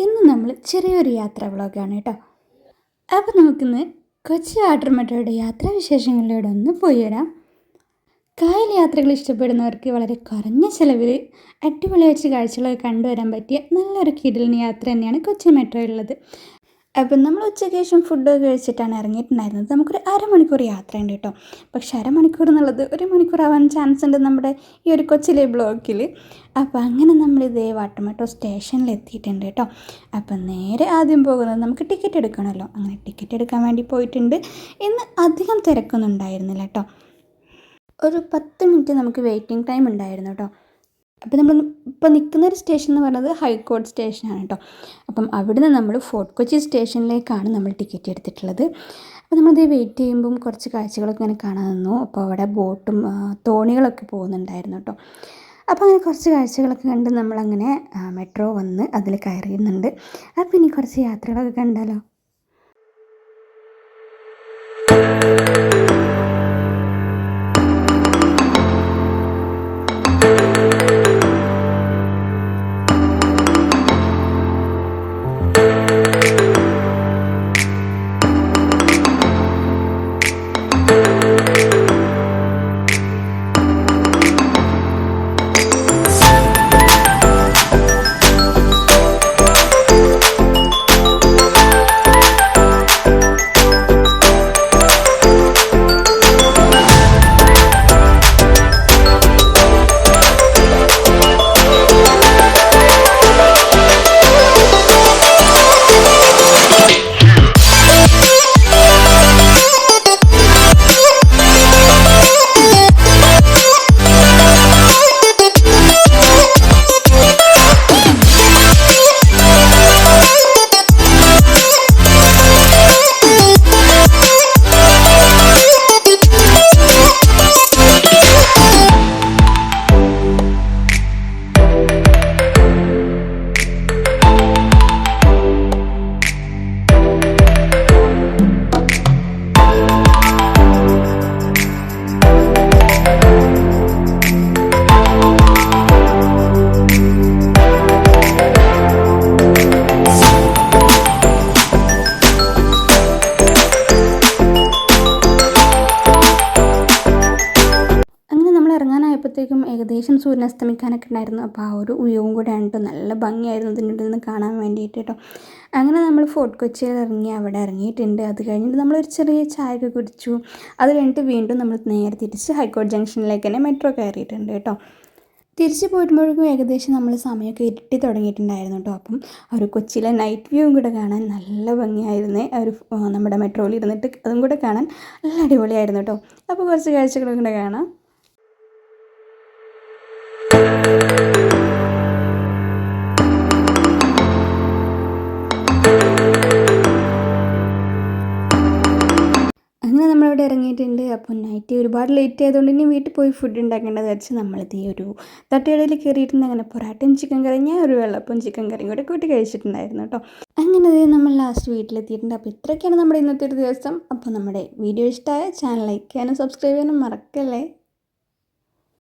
ഇന്ന് നമ്മൾ ചെറിയൊരു യാത്രാ വ്ളോഗാണ് കേട്ടോ. അപ്പോൾ നമുക്കിന്ന് കൊച്ചി വാട്ടർ മെട്രോയുടെ യാത്രാവിശേഷങ്ങളിലൂടെ ഒന്ന് പോയി വരാം. കായൽ യാത്രകൾ ഇഷ്ടപ്പെടുന്നവർക്ക് വളരെ കുറഞ്ഞ ചിലവിൽ അടിപൊളി വെച്ച് കാഴ്ചകളൊക്കെ കണ്ടുവരാൻ പറ്റിയ നല്ലൊരു കിടിലൻ യാത്ര തന്നെയാണ് കൊച്ചി മെട്രോയിലുള്ളത്. അപ്പം നമ്മൾ ഉച്ചയ്ക്ക് ശേഷം ഫുഡൊക്കെ കഴിച്ചിട്ടാണ് ഇറങ്ങിയിട്ടുണ്ടായിരുന്നത്. നമുക്കൊരു അരമണിക്കൂർ യാത്രയുണ്ട് കേട്ടോ. പക്ഷേ അരമണിക്കൂർ എന്നുള്ളത് ഒരു മണിക്കൂറാവാൻ ചാൻസ് ഉണ്ട് നമ്മുടെ ഈ ഒരു കൊച്ചിയിലെ ബ്ലോക്കിൽ. അപ്പോൾ അങ്ങനെ നമ്മൾ ഇതേ വാട്ടർ മെട്രോ സ്റ്റേഷനിൽ എത്തിയിട്ടുണ്ട് കേട്ടോ. അപ്പം നേരെ ആദ്യം പോകുന്നത് നമുക്ക് ടിക്കറ്റ് എടുക്കണമല്ലോ. അങ്ങനെ ടിക്കറ്റ് എടുക്കാൻ വേണ്ടി പോയിട്ടുണ്ട്. ഇന്ന് അധികം തിരക്കൊന്നും ഉണ്ടായിരുന്നില്ല കേട്ടോ. ഒരു 10 മിനിറ്റ് നമുക്ക് വെയിറ്റിംഗ് ടൈം ഉണ്ടായിരുന്നു കേട്ടോ. അപ്പോൾ നമ്മൾ ഇപ്പോൾ നിൽക്കുന്ന ഒരു സ്റ്റേഷൻ എന്ന് പറയുന്നത് ഹൈക്കോടതി സ്റ്റേഷനാണ് കേട്ടോ. അപ്പം അവിടുന്ന് നമ്മൾ ഫോർട്ട് കൊച്ചി സ്റ്റേഷനിലേക്കാണ് നമ്മൾ ടിക്കറ്റ് എടുത്തിട്ടുള്ളത്. അപ്പോൾ നമ്മളത് വെയിറ്റ് ചെയ്യുമ്പം കുറച്ച് കാഴ്ചകളൊക്കെ ഇങ്ങനെ കാണാൻ നിന്നു. അപ്പോൾ അവിടെ ബോട്ടും തോണികളൊക്കെ പോകുന്നുണ്ടായിരുന്നു കേട്ടോ. അപ്പോൾ അങ്ങനെ കുറച്ച് കാഴ്ചകളൊക്കെ കണ്ട് നമ്മളങ്ങനെ മെട്രോ വന്ന് അതിൽ കയറിയുന്നുണ്ട്. അപ്പോൾ ഇനി കുറച്ച് യാത്രകളൊക്കെ കണ്ടാലോ. ഇറങ്ങാനായപ്പോഴത്തേക്കും ഏകദേശം സൂര്യൻ അസ്തമിക്കാനൊക്കെ ഉണ്ടായിരുന്നു. അപ്പോൾ ആ ഒരു വ്യൂവും കൂടെയാണ് കേട്ടോ. നല്ല ഭംഗിയായിരുന്നു ഇതിൻ്റെ നിന്ന് കാണാൻ വേണ്ടിയിട്ട് കേട്ടോ. അങ്ങനെ നമ്മൾ ഫോർട്ട് കൊച്ചിയിൽ ഇറങ്ങി അവിടെ ഇറങ്ങിയിട്ടുണ്ട്. അത് കഴിഞ്ഞിട്ട് നമ്മളൊരു ചെറിയ ചായയൊക്കെ കുടിച്ചു. അത് കഴിഞ്ഞിട്ട് വീണ്ടും നമ്മൾ നേരെ തിരിച്ച് ഹൈക്കോടതി ജംഗ്ഷനിലേക്ക് തന്നെ മെട്രോ കയറിയിട്ടുണ്ട് കേട്ടോ. തിരിച്ച് പോരുമ്പോഴേക്കും ഏകദേശം നമ്മൾ സമയമൊക്കെ ഇരുട്ടി തുടങ്ങിയിട്ടുണ്ടായിരുന്നു കേട്ടോ. അപ്പം ആ ഒരു കൊച്ചിയിലെ നൈറ്റ് വ്യൂവും കൂടെ കാണാൻ നല്ല ഭംഗിയായിരുന്നു. ഒരു നമ്മുടെ മെട്രോയിൽ ഇരുന്നിട്ട് അതും കൂടെ കാണാൻ നല്ല അടിപൊളിയായിരുന്നു കേട്ടോ. അപ്പോൾ കുറച്ച് കാഴ്ചകളും കൂടെ കാണാം. അങ്ങനെ നമ്മളവിടെ ഇറങ്ങിയിട്ടുണ്ട്. അപ്പോൾ നൈറ്റ് ഒരുപാട് ലേറ്റ് ആയതുകൊണ്ട് ഇനി വീട്ടിൽ പോയി ഫുഡ് ഉണ്ടാക്കേണ്ടത് വെച്ച് നമ്മളിത് ഈ ഒരു തട്ടുകടയിൽ കയറിയിട്ടുണ്ട്. അങ്ങനെ പൊറാട്ടയും ചിക്കൻ കറിയും ഞാൻ ഒരു വെള്ളപ്പവും ചിക്കൻ കറിയും കൂടെ കൂട്ടി കഴിച്ചിട്ടുണ്ടായിരുന്നു കേട്ടോ. അങ്ങനെ നമ്മൾ ലാസ്റ്റ് വീട്ടിലെത്തിയിട്ടുണ്ട്. അപ്പോൾ ഇത്രയൊക്കെയാണ് നമ്മുടെ ഇന്നത്തെ ഒരു ദിവസം. അപ്പോൾ നമ്മുടെ വീഡിയോ ഇഷ്ടമായ ചാനൽ ലൈക്ക് ചെയ്യാനും സബ്സ്ക്രൈബ് ചെയ്യാനും മറക്കല്ലേ.